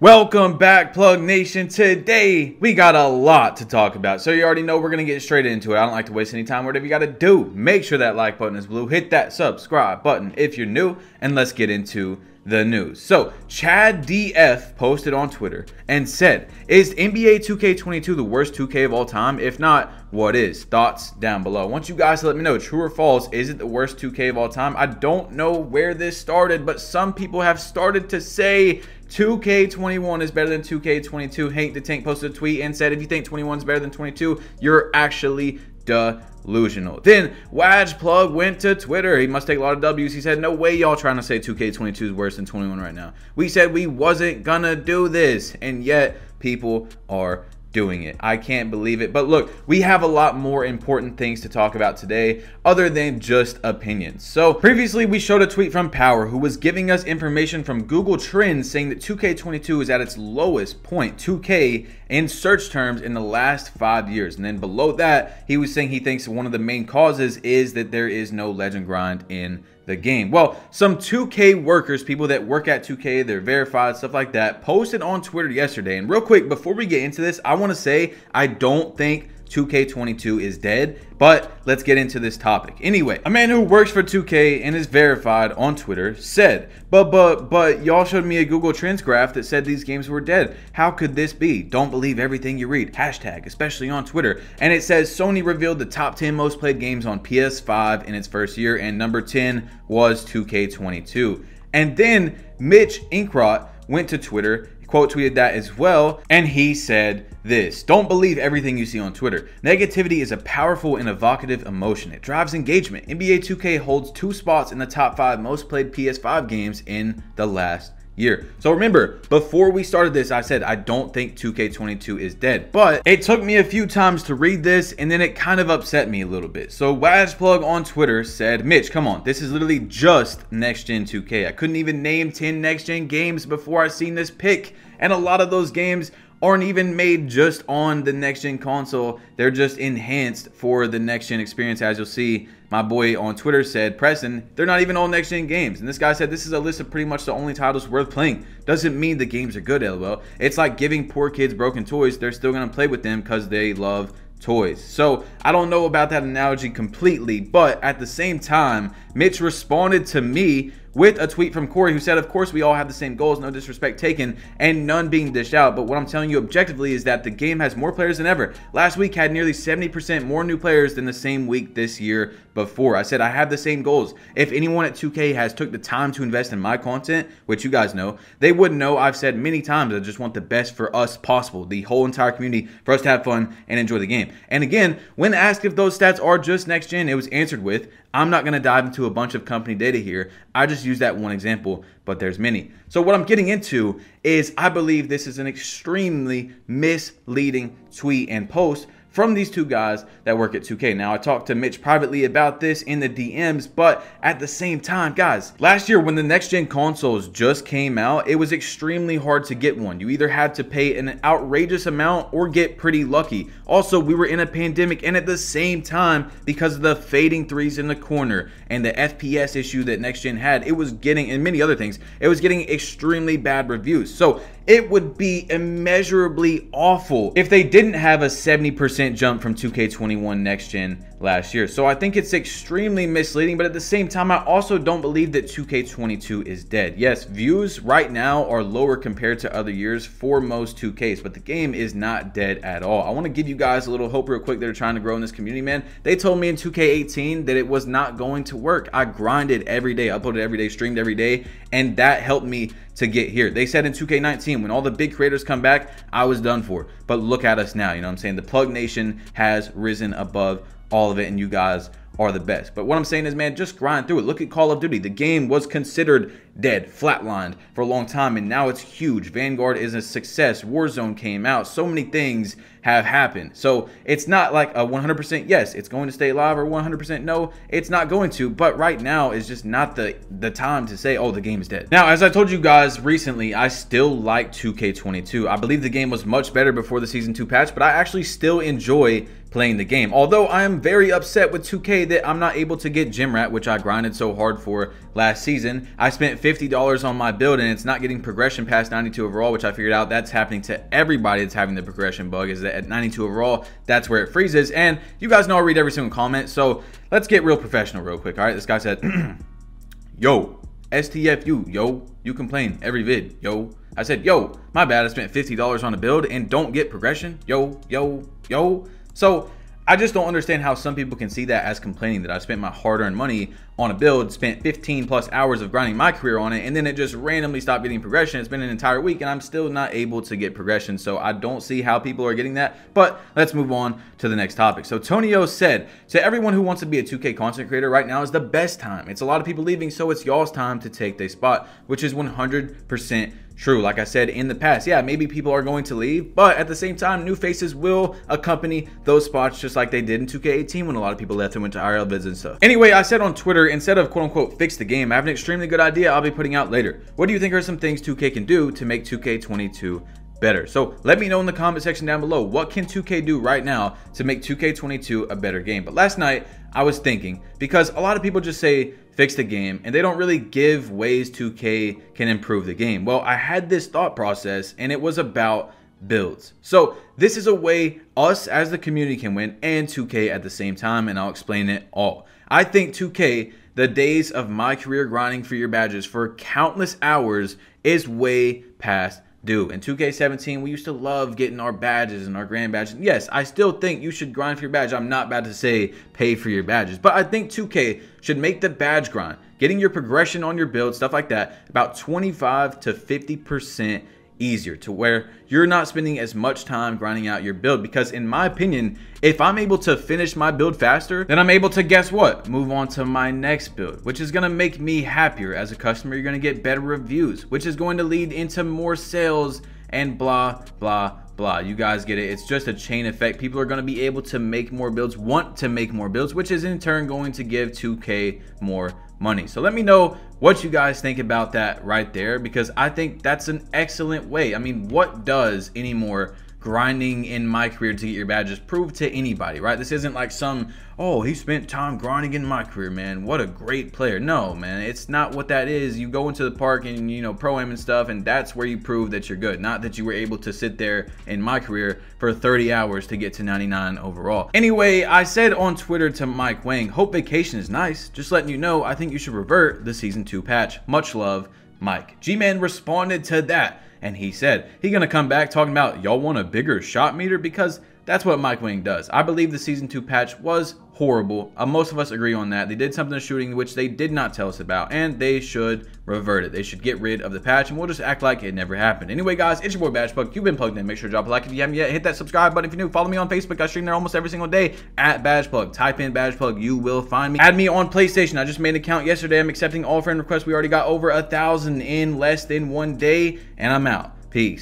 Welcome back, Plug Nation. Today, we got a lot to talk about. So you already know we're going to get straight into it. I don't like to waste any time. Whatever you got to do, make sure that like button is blue. Hit that subscribe button if you're new. And let's get into the news. So Chad DF posted on Twitter and said, is NBA 2K22 the worst 2K of all time? If not, what is? Thoughts down below. I want you guys to let me know, true or false, is it the worst 2K of all time? I don't know where this started, but some people have started to say 2K21 is better than 2K22. Hank the Tank posted a tweet and said, if you think 21 is better than 22, you're actually delusional. Then Waj Plug went to Twitter. He must take a lot of W's. He said, no way y'all trying to say 2K22 is worse than 21 right now. We said we wasn't gonna do this, and yet people are doing it. I can't believe it. But look, we have a lot more important things to talk about today other than just opinions. So previously we showed a tweet from Power, who was giving us information from Google Trends saying that 2K22 is at its lowest point, 2K in search terms, in the last 5 years. And then below that, he was saying he thinks one of the main causes is that there is no legend grind in the game. Well, some 2K workers, people that work at 2K, they're verified, stuff like that, posted on Twitter yesterday. And real quick, before we get into this, I want to say I don't think 2K22 is dead, but let's get into this topic. Anyway, a man who works for 2K and is verified on Twitter said, but y'all showed me a Google Trends graph that said these games were dead. How could this be? Don't believe everything you read. Hashtag, especially on Twitter. And it says Sony revealed the top 10 most played games on PS5 in its first year, and number 10 was 2K22. And then Mitch Inkrot went to Twitter, quote tweeted that as well, and he said this: don't believe everything you see on Twitter. Negativity is a powerful and evocative emotion. It drives engagement. NBA 2K holds 2 spots in the top 5 most played PS5 games in the last year. So remember, before we started this, I said I don't think 2K22 is dead, but it took me a few times to read this, and then it kind of upset me a little bit. So Wazplug on Twitter said, Mitch, come on, this is literally just next gen 2K. I couldn't even name 10 next gen games before I seen this pick, and a lot of those games aren't even made just on the next gen console. They're just enhanced for the next gen experience. As you'll see, my boy on Twitter said, Preston, they're not even all next gen games. And this guy said, this is a list of pretty much the only titles worth playing. Doesn't mean the games are good, LOL. It's like giving poor kids broken toys. They're still gonna play with them because they love toys. So I don't know about that analogy completely, but at the same time, Mitch responded to me with a tweet from Corey, who said, of course we all have the same goals, no disrespect taken, and none being dished out, but what I'm telling you objectively is that the game has more players than ever. Last week had nearly 70% more new players than the same week this year before. I said I have the same goals. If anyone at 2K has took the time to invest in my content, which you guys know, they would know I've said many times I just want the best for us possible, the whole entire community, for us to have fun and enjoy the game. And again, when asked if those stats are just next gen, it was answered with, I'm not going to dive into a bunch of company data here. I just use that one example, but there's many. So what I'm getting into is I believe this is an extremely misleading tweet and post from these two guys that work at 2K. Now, I talked to Mitch privately about this in the DMs, but at the same time, guys, last year when the next-gen consoles just came out, it was extremely hard to get one. You either had to pay an outrageous amount or get pretty lucky. Also, we were in a pandemic, and at the same time, because of the fading threes in the corner and the FPS issue that next-gen had, it was getting, and many other things, it was getting extremely bad reviews. So it would be immeasurably awful if they didn't have a 70% jump from 2K21 next gen last year. So I think it's extremely misleading, but at the same time, I also don't believe that 2K22 is dead. Yes, views right now are lower compared to other years for most 2Ks, but the game is not dead at all. I want to give you guys a little hope real quick that are trying to grow in this community, man. They told me in 2K18 that it was not going to work. I grinded every day, uploaded every day, streamed every day, and that helped me to get here. They said in 2K19, when all the big creators come back, I was done for. But look at us now, you know what I'm saying? The Plug Nation has risen above all of it, and you guys are the best. But what I'm saying is, man, just grind through it. Look at Call of Duty. The game was considered dead, flatlined for a long time, and now it's huge. Vanguard is a success. Warzone came out. So many things have happened. So it's not like a 100% yes, it's going to stay live, or 100% no, it's not going to. But right now is just not the time to say, oh, the game is dead. Now, as I told you guys recently, I still like 2K22. I believe the game was much better before the Season 2 patch, but I actually still enjoy playing the game. Although I am very upset with 2K that I'm not able to get Gym Rat, which I grinded so hard for last season. I spent $50 on my build and it's not getting progression past 92 overall, which I figured out that's happening to everybody that's having the progression bug, is that at 92 overall, that's where it freezes. And you guys know I read every single comment, so let's get real professional real quick. All right, this guy said, yo, STFU, yo, you complain every vid, yo. I said, yo, my bad, I spent $50 on a build and don't get progression, yo, yo, yo. So I just don't understand how some people can see that as complaining, that I spent my hard-earned money on a build, spent 15 plus hours of grinding my career on it, and then it just randomly stopped getting progression. It's been an entire week and I'm still not able to get progression. So I don't see how people are getting that, but let's move on to the next topic. So Tonio said, to everyone who wants to be a 2K content creator, right now is the best time. It's a lot of people leaving, so it's y'all's time to take their spot, which is 100% true. Like I said in the past, yeah, maybe people are going to leave, but at the same time, new faces will accompany those spots, just like they did in 2K18 when a lot of people left and went to IRL vids and stuff. Anyway, I said on Twitter, instead of quote unquote fix the game, I have an extremely good idea I'll be putting out later. What do you think are some things 2K can do to make 2K22 better? So let me know in the comment section down below, what can 2K do right now to make 2K22 a better game? But last night I was thinking, because a lot of people just say fix the game and they don't really give ways 2K can improve the game. Well, I had this thought process and it was about builds. So this is a way us as the community can win and 2K at the same time, and I'll explain it all. I think 2K, the days of my career grinding for your badges for countless hours is way past due. In 2K17, we used to love getting our badges and our grand badges. Yes, I still think you should grind for your badge. I'm not about to say pay for your badges, but I think 2K should make the badge grind, getting your progression on your build, stuff like that, about 25 to 50% easier, to where you're not spending as much time grinding out your build. Because in my opinion, if I'm able to finish my build faster, then I'm able to, guess what, move on to my next build, which is going to make me happier as a customer. You're going to get better reviews, which is going to lead into more sales and blah blah blah. You guys get it. It's just a chain effect. People are going to be able to make more builds, want to make more builds, which is in turn going to give 2K more money. So let me know what you guys think about that right there, because I think that's an excellent way. I mean, what does any more grinding in my career to get your badges prove to anybody, right? This isn't like some, oh, he spent time grinding in my career, man, what a great player. No, man, it's not what that is. You go into the park and, you know, pro-am and stuff, and that's where you prove that you're good, not that you were able to sit there in my career for 30 hours to get to 99 overall. Anyway, I said on Twitter to Mike Wang, hope vacation is nice, just letting you know I think you should revert the season 2 patch. Much love, Mike. G-Man responded to that, and he said he gonna come back talking about y'all want a bigger shot meter, because that's what Mike Wang does. I believe the season 2 patch was horrible. Most of us agree on that. They did something to shooting which they did not tell us about, and they should revert it. They should get rid of the patch, and we'll just act like it never happened. Anyway, guys, it's your boy BadgePug. You've been plugged in. Make sure to drop a like if you haven't yet. Hit that subscribe button if you're new. Follow me on Facebook. I stream there almost every single day at BadgePug. Type in BadgePug. You will find me. Add me on PlayStation. I just made an account yesterday. I'm accepting all friend requests. We already got over 1,000 in less than 1 day, and I'm out. Peace.